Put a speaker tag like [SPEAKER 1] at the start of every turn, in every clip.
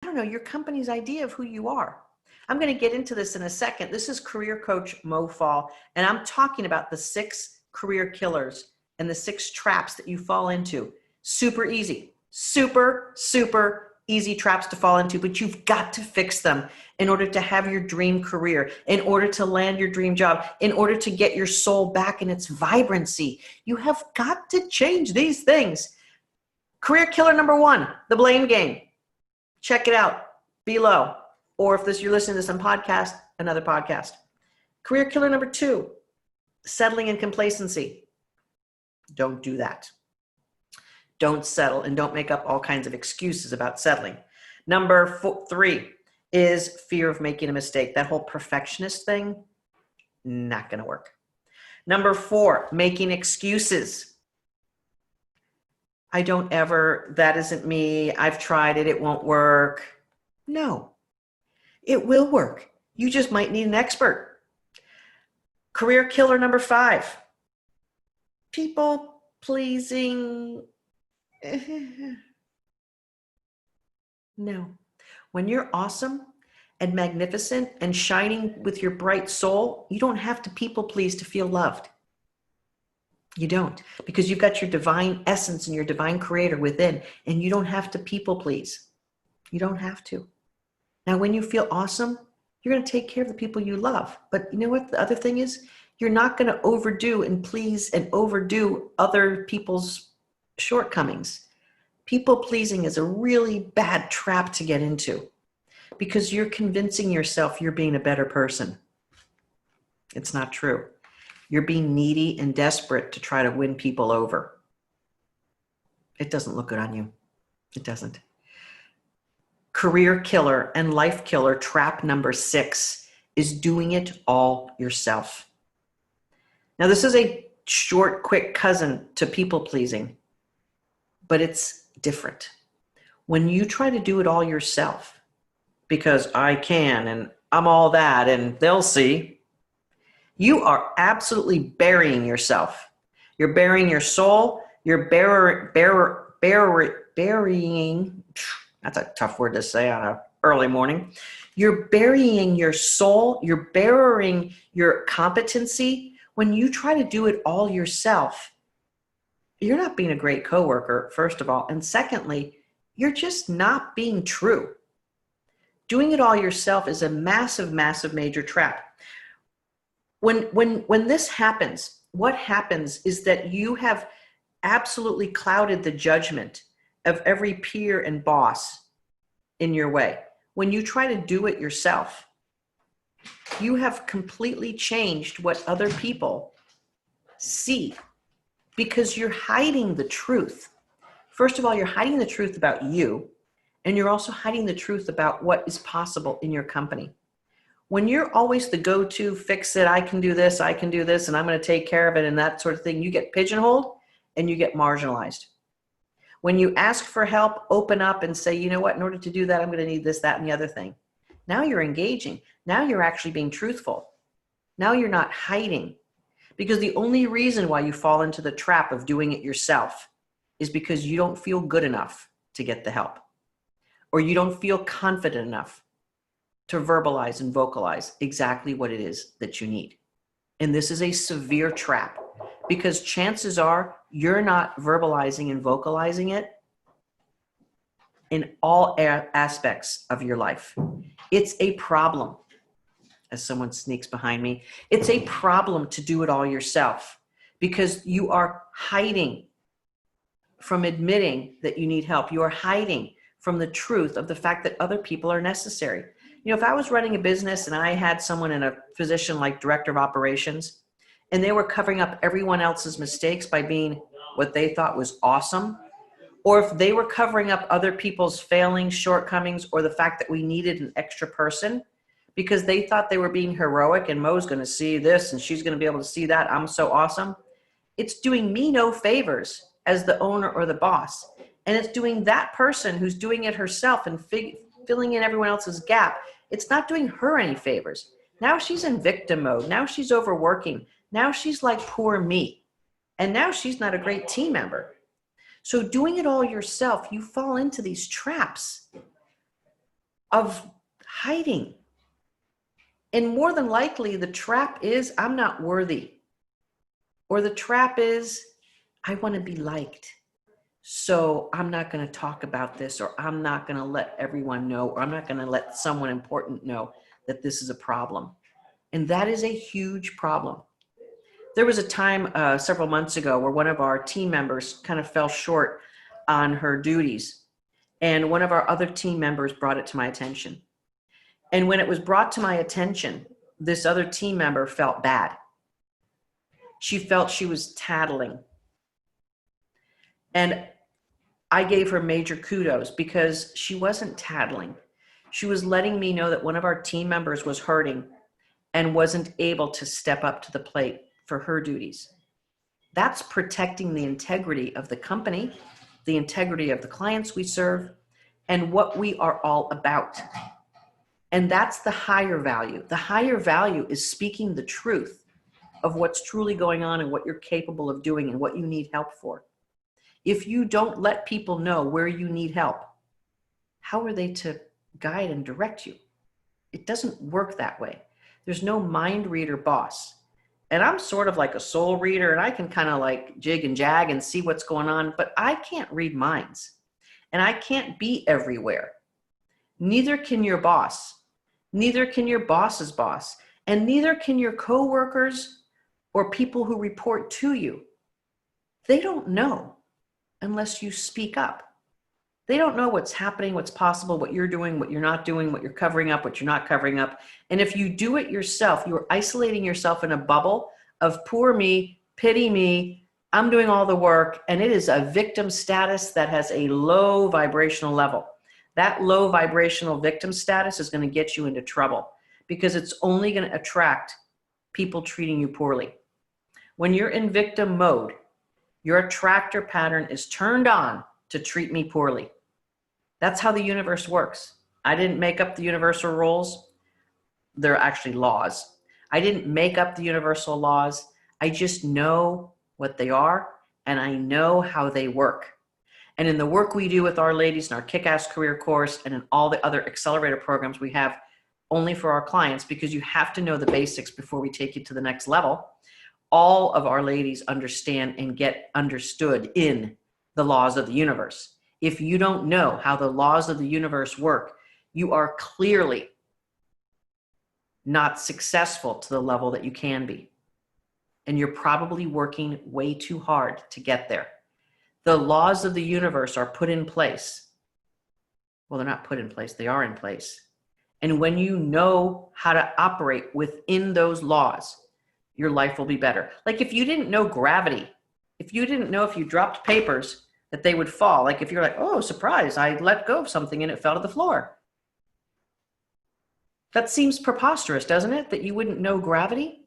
[SPEAKER 1] don't know, your company's idea of who you are. I'm going to get into this in a second. This is career coach Mo Fall, and I'm talking about the 6 career killers and the 6 traps that you fall into. Super easy, super easy traps to fall into, but you've got to fix them in order to have your dream career, in order to land your dream job, in order to get your soul back in its vibrancy. You have got to change these things. Career killer number 1, the blame game. Check it out below. Or if you're listening to this on podcast, another podcast. Career killer number 2, settling and complacency. Don't do that. Don't settle and don't make up all kinds of excuses about settling. Number 3 is fear of making a mistake. That whole perfectionist thing, not going to work. Number 4, making excuses. That isn't me. I've tried it. It won't work. No, it will work. You just might need an expert. Career killer number 5, people pleasing. No. When you're awesome and magnificent and shining with your bright soul, you don't have to people please to feel loved. You don't, because you've got your divine essence and your divine creator within, and you don't have to people please. You don't have to. Now, when you feel awesome, you're going to take care of the people you love. But you know what the other thing is? You're not going to overdo and please and overdo other people's shortcomings. People pleasing is a really bad trap to get into because you're convincing yourself you're being a better person. It's not true. You're being needy and desperate to try to win people over. It doesn't look good on you. It doesn't. Career killer and life killer trap number 6 is doing it all yourself. Now, this is a short, quick cousin to people pleasing, but it's different. When you try to do it all yourself, because I can and I'm all that and they'll see, you are absolutely burying yourself. You're burying your soul. You're burying, that's a tough word to say on an early morning. You're burying your soul. You're burying your competency. When you try to do it all yourself, you're not being a great coworker, first of all. And secondly, you're just not being true. Doing it all yourself is a massive, massive major trap. When this happens, what happens is that you have absolutely clouded the judgment of every peer and boss in your way. When you try to do it yourself, you have completely changed what other people see because you're hiding the truth. First of all, you're hiding the truth about you, and you're also hiding the truth about what is possible in your company. When you're always the go-to, fix it, I can do this, and I'm going to take care of it, and that sort of thing, you get pigeonholed and you get marginalized. When you ask for help, open up and say, you know what, in order to do that, I'm going to need this, that, and the other thing. Now you're engaging. Now you're actually being truthful. Now you're not hiding. Because the only reason why you fall into the trap of doing it yourself is because you don't feel good enough to get the help. Or you don't feel confident enough to verbalize and vocalize exactly what it is that you need. And this is a severe trap because chances are you're not verbalizing and vocalizing it in all aspects of your life. It's a problem. As someone sneaks behind me, it's a problem to do it all yourself because you are hiding from admitting that you need help. You are hiding from the truth of the fact that other people are necessary. You know, if I was running a business and I had someone in a position like director of operations and they were covering up everyone else's mistakes by being what they thought was awesome, or if they were covering up other people's failings, shortcomings, or the fact that we needed an extra person because they thought they were being heroic and Mo's going to see this and she's going to be able to see that, I'm so awesome. It's doing me no favors as the owner or the boss. And it's doing that person who's doing it herself and filling in everyone else's gap. It's not doing her any favors. Now she's in victim mode. Now she's overworking. Now she's like, poor me. And now she's not a great team member. So doing it all yourself, you fall into these traps. of hiding. And more than likely, the trap is, I'm not worthy. Or the trap is, I want to be liked. So I'm not going to talk about this, or I'm not going to let everyone know, or I'm not going to let someone important know that this is a problem. And that is a huge problem. There was a time several months ago where one of our team members kind of fell short on her duties. And one of our other team members brought it to my attention. And when it was brought to my attention, this other team member felt bad. She felt she was tattling. And I gave her major kudos because she wasn't tattling. She was letting me know that one of our team members was hurting and wasn't able to step up to the plate for her duties. That's protecting the integrity of the company, the integrity of the clients we serve, and what we are all about. And that's the higher value. The higher value is speaking the truth of what's truly going on and what you're capable of doing and what you need help for. If you don't let people know where you need help, how are they to guide and direct you? It doesn't work that way. There's no mind reader boss. And I'm sort of like a soul reader, and I can kind of like jig and jag and see what's going on, but I can't read minds. And I can't be everywhere. Neither can your boss. Neither can your boss's boss. And neither can your coworkers or people who report to you. They don't know unless you speak up. They don't know what's happening, what's possible, what you're doing, what you're not doing, what you're covering up, what you're not covering up. And if you do it yourself, you're isolating yourself in a bubble of poor me, pity me, I'm doing all the work, and it is a victim status that has a low vibrational level. That low vibrational victim status is going to get you into trouble because it's only going to attract people treating you poorly. When you're in victim mode, your attractor pattern is turned on to treat me poorly. That's how the universe works. I didn't make up the universal rules. They're actually laws. I didn't make up the universal laws. I just know what they are, and I know how they work. And in the work we do with our ladies in our Kick-Ass Career course and in all the other accelerator programs we have only for our clients, because you have to know the basics before we take you to the next level, all of our ladies understand and get understood in the laws of the universe. If you don't know how the laws of the universe work, you are clearly not successful to the level that you can be. And you're probably working way too hard to get there. The laws of the universe are put in place. Well, they're not put in place, they are in place. And when you know how to operate within those laws, your life will be better. Like if you didn't know gravity, if you didn't know if you dropped papers that they would fall, like if you're like, oh, surprise, I let go of something and it fell to the floor. That seems preposterous, doesn't it? That you wouldn't know gravity?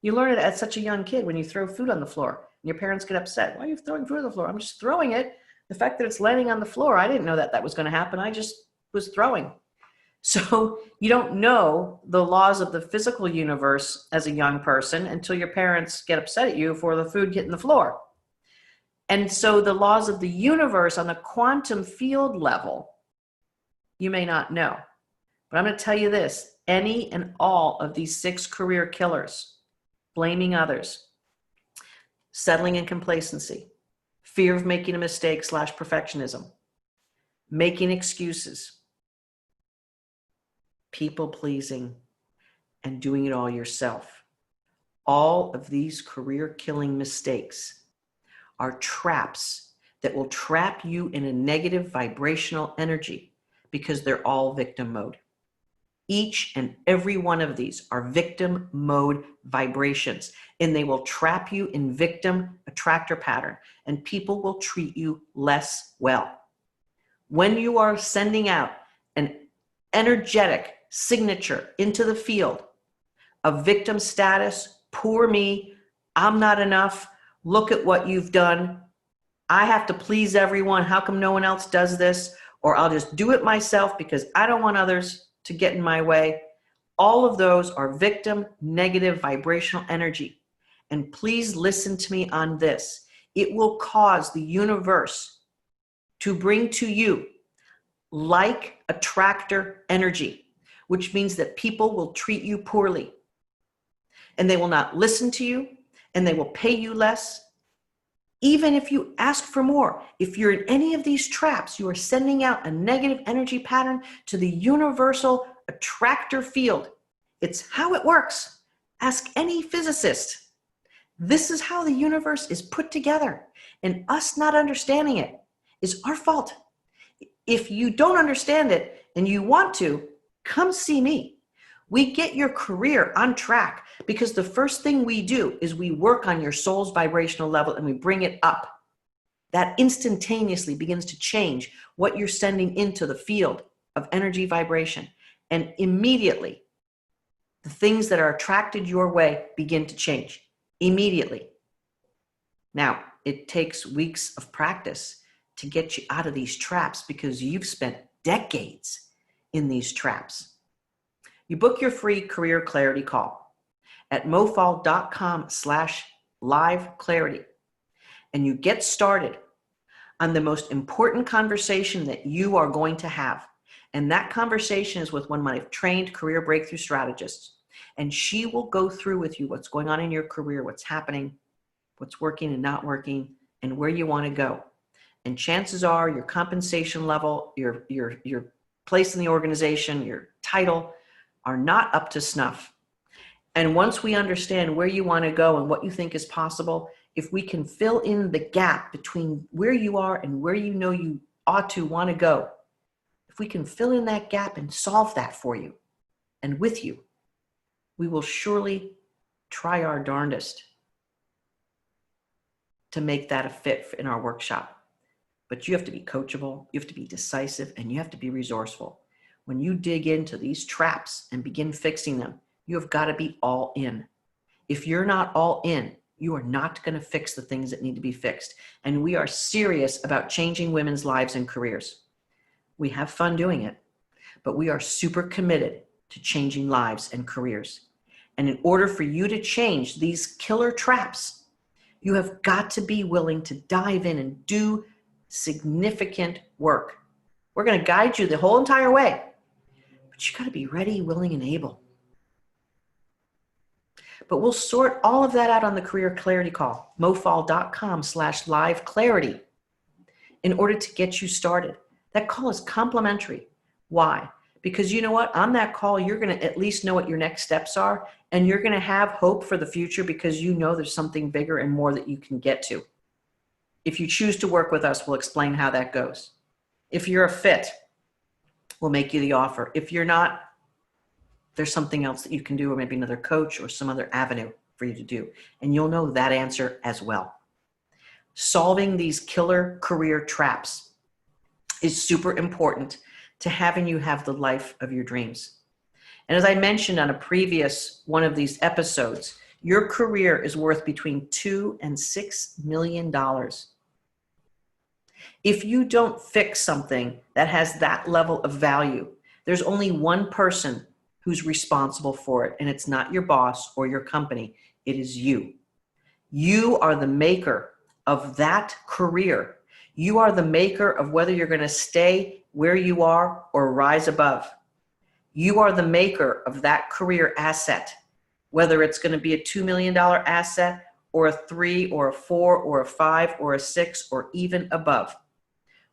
[SPEAKER 1] You learn it as such a young kid when you throw food on the floor and your parents get upset. Why are you throwing food on the floor? I'm just throwing it. The fact that it's landing on the floor, I didn't know that was going to happen. I just was throwing. So you don't know the laws of the physical universe as a young person until your parents get upset at you for the food hitting the floor. And so the laws of the universe on the quantum field level, you may not know. But I'm going to tell you this, any and all of these 6 career killers, blaming others, settling in complacency, fear of making a mistake / perfectionism, making excuses, people pleasing, and doing it all yourself. All of these career killing mistakes are traps that will trap you in a negative vibrational energy because they're all victim mode. Each and every one of these are victim mode vibrations, and they will trap you in victim attractor pattern, and people will treat you less well. When you are sending out an energetic signature into the field of victim status, poor me, I'm not enough, look at what you've done, I have to please everyone, how come no one else does this? Or I'll just do it myself because I don't want others to get in my way. All of those are victim negative vibrational energy. And please listen to me on this. It will cause the universe to bring to you like attractor energy, which means that people will treat you poorly and they will not listen to you and they will pay you less. Even if you ask for more, if you're in any of these traps, you are sending out a negative energy pattern to the universal attractor field. It's how it works. Ask any physicist. This is how the universe is put together, and us not understanding it is our fault. If you don't understand it and you want to, come see me. We get your career on track because the first thing we do is we work on your soul's vibrational level and we bring it up. That instantaneously begins to change what you're sending into the field of energy vibration. And immediately, the things that are attracted your way begin to change. Immediately. Now, it takes weeks of practice to get you out of these traps because you've spent decades in these traps. You book your free career clarity call at mofall.com/live clarity, and you get started on the most important conversation that you are going to have. And that conversation is with one of my trained career breakthrough strategists. And she will go through with you what's going on in your career, what's happening, what's working and not working, and where you want to go. And chances are your compensation level, your place in the organization, your title are not up to snuff. And once we understand where you want to go and what you think is possible, if we can fill in the gap between where you are and where you know you ought to want to go, if we can fill in that gap and solve that for you and with you, we will surely try our darndest to make that a fit in our workshop. But you have to be coachable, you have to be decisive, and you have to be resourceful. When you dig into these traps and begin fixing them, you have got to be all in. If you're not all in, you are not going to fix the things that need to be fixed. And we are serious about changing women's lives and careers. We have fun doing it, but we are super committed to changing lives and careers. And in order for you to change these killer traps, you have got to be willing to dive in and do significant work. We're going to guide you the whole entire way, but you got to be ready, willing, and able. But we'll sort all of that out on the career clarity call, mofall.com/live clarity, in order to get you started. That call is complimentary. Why? Because you know what? On that call, you're going to at least know what your next steps are, and you're going to have hope for the future because you know there's something bigger and more that you can get to. If you choose to work with us, we'll explain how that goes. If you're a fit, we'll make you the offer. If you're not, there's something else that you can do, or maybe another coach or some other avenue for you to do. And you'll know that answer as well. Solving these killer career traps is super important to having you have the life of your dreams. And as I mentioned on a previous one of these episodes, your career is worth between $2 and $6 million. If you don't fix something that has that level of value, there's only one person who's responsible for it, and it's not your boss or your company. It is you. You are the maker of that career. You are the maker of whether you're going to stay where you are or rise above. You are the maker of that career asset, whether it's going to be a $2 million asset or a 3 or a 4 or a 5 or a 6 or even above.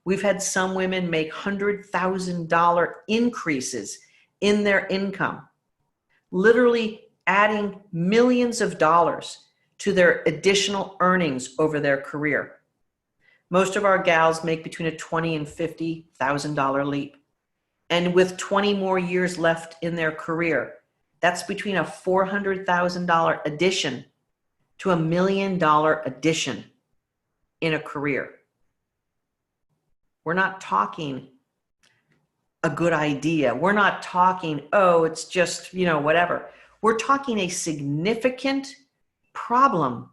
[SPEAKER 1] We've had some women make $100,000 increases in their income, literally adding millions of dollars to their additional earnings over their career. Most of our gals make between a $20,000 and $50,000 leap. And with 20 more years left in their career, that's between a $400,000 addition to $1 million addition in a career. We're not talking a good idea. We're not talking, oh, it's just, whatever. We're talking a significant problem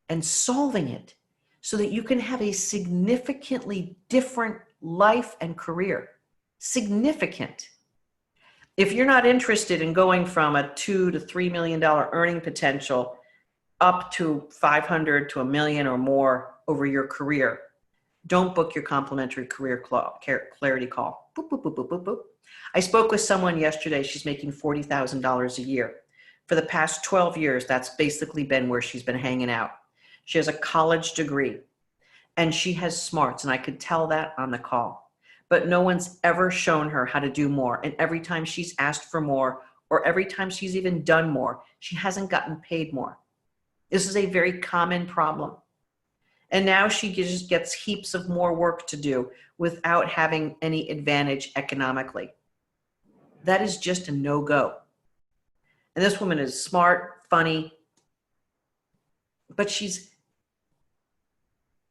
[SPEAKER 1] and solving it so that you can have a significantly different life and career. Significant. If you're not interested in going from a $2 to $3 million earning potential up to 500 to $1 million or more over your career, don't book your complimentary career clarity call. Boop, boop, boop, boop, boop, boop. I spoke with someone yesterday. She's making $40,000 a year. For the past 12 years, that's basically been where she's been hanging out. She has a college degree and she has smarts, and I could tell that on the call. But no one's ever shown her how to do more. And every time she's asked for more, or every time she's even done more, she hasn't gotten paid more. This is a very common problem. And now she just gets heaps of more work to do without having any advantage economically. That is just a no-go. And this woman is smart, funny, but she's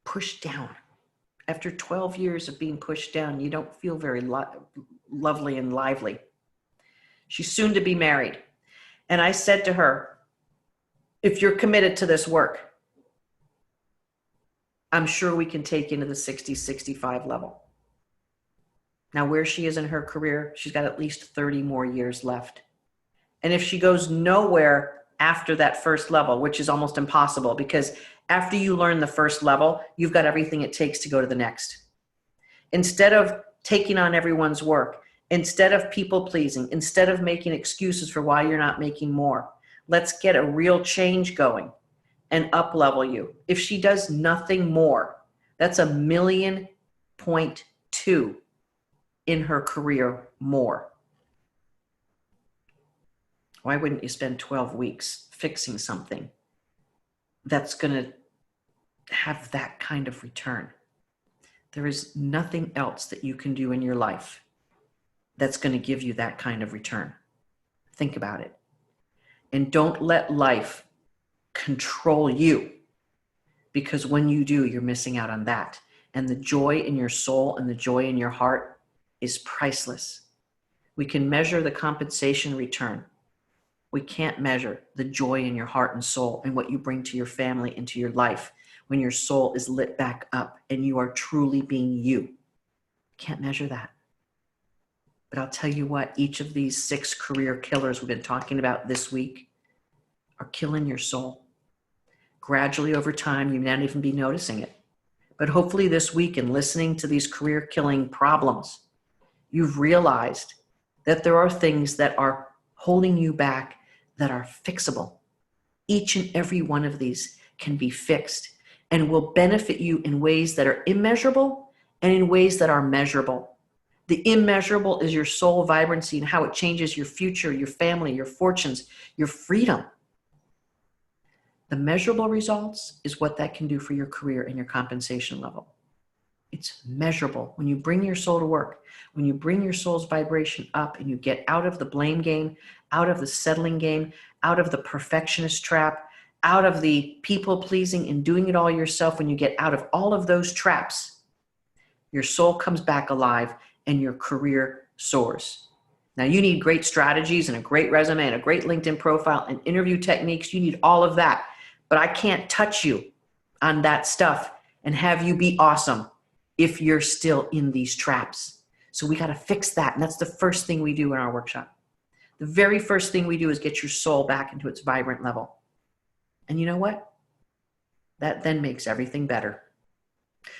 [SPEAKER 1] pushed down. After 12 years of being pushed down, you don't feel very lovely and lively. She's soon to be married. And I said to her, if you're committed to this work, I'm sure we can take you into the 60, 65 level. Now, where she is in her career, she's got at least 30 more years left. And if she goes nowhere after that first level, which is almost impossible, because after you learn the first level, you've got everything it takes to go to the next. Instead of taking on everyone's work, instead of people pleasing, instead of making excuses for why you're not making more, let's get a real change going and up level you. If she does nothing more, that's $1.2 million in her career more. Why wouldn't you spend 12 weeks fixing something that's going to have that kind of return? There is nothing else that you can do in your life that's going to give you that kind of return. Think about it. And don't let life control you, because when you do, you're missing out on that. And the joy in your soul and the joy in your heart is priceless. We can measure the compensation return. We can't measure the joy in your heart and soul and what you bring to your family and to your life when your soul is lit back up and you are truly being you. Can't measure that. But I'll tell you what, each of these 6 career killers we've been talking about this week are killing your soul. Gradually over time, you may not even be noticing it. But hopefully this week, in listening to these career killing problems, you've realized that there are things that are holding you back that are fixable. Each and every one of these can be fixed and will benefit you in ways that are immeasurable and in ways that are measurable. The immeasurable is your soul vibrancy and how it changes your future, your family, your fortunes, your freedom. The measurable results is what that can do for your career and your compensation level. It's measurable. When you bring your soul to work, when you bring your soul's vibration up and you get out of the blame game, out of the settling game, out of the perfectionist trap, out of the people pleasing and doing it all yourself, when you get out of all of those traps, your soul comes back alive and your career soars. Now, you need great strategies and a great resume and a great LinkedIn profile and interview techniques. You need all of that. But I can't touch you on that stuff and have you be awesome if you're still in these traps. So we got to fix that. And that's the first thing we do in our workshop. The very first thing we do is get your soul back into its vibrant level. And you know what? That then makes everything better.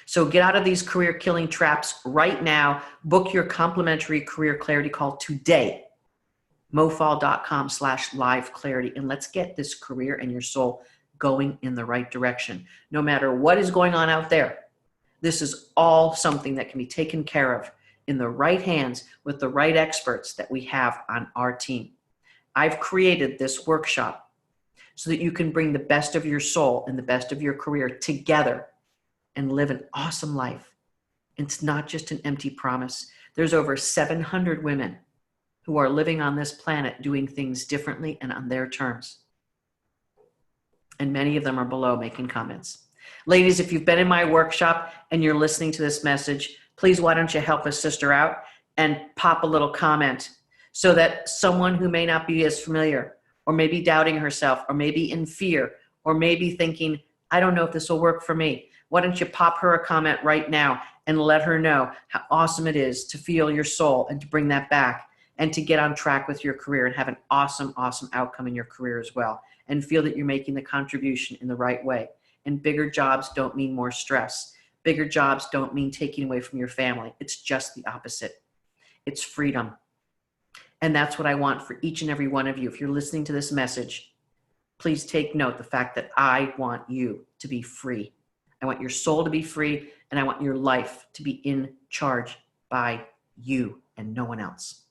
[SPEAKER 1] So get out of these career killing traps right now. Book your complimentary career clarity call today. mofall.com/live clarity. And let's get this career and your soul going in the right direction. No matter what is going on out there, this is all something that can be taken care of in the right hands with the right experts that we have on our team. I've created this workshop so that you can bring the best of your soul and the best of your career together and live an awesome life. It's not just an empty promise. There's over 700 women who are living on this planet doing things differently and on their terms. And many of them are below making comments. Ladies, if you've been in my workshop and you're listening to this message, please, why don't you help a sister out and pop a little comment so that someone who may not be as familiar or maybe doubting herself or maybe in fear or maybe thinking, I don't know if this will work for me. Why don't you pop her a comment right now and let her know how awesome it is to feel your soul and to bring that back and to get on track with your career and have an awesome, awesome outcome in your career as well, and feel that you're making the contribution in the right way. And bigger jobs don't mean more stress. Bigger jobs don't mean taking away from your family. It's just the opposite. It's freedom. And that's what I want for each and every one of you. If you're listening to this message, please take note the fact that I want you to be free. I want your soul to be free, and I want your life to be in charge by you and no one else.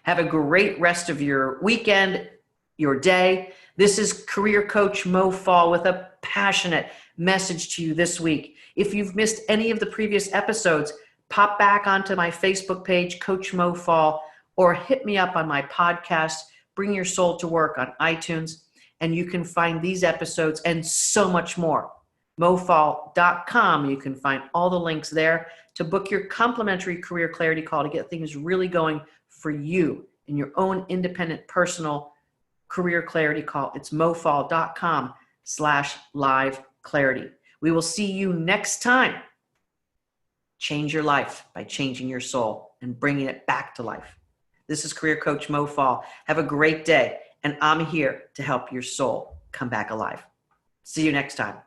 [SPEAKER 1] Have a great rest of your weekend, your day. This is Career Coach Mo Fall with a passionate message to you this week. If you've missed any of the previous episodes, pop back onto my Facebook page, Coach Mo Fall, or hit me up on my podcast, Bring Your Soul to Work on iTunes, and you can find these episodes and so much more. mofall.com. You can find all the links there to book your complimentary career clarity call to get things really going for you in your own independent personal career clarity call. It's mofall.com/live clarity. We will see you next time. Change your life by changing your soul and bringing it back to life. This is Career Coach Mo Fall. Have a great day, and I'm here to help your soul come back alive. See you next time.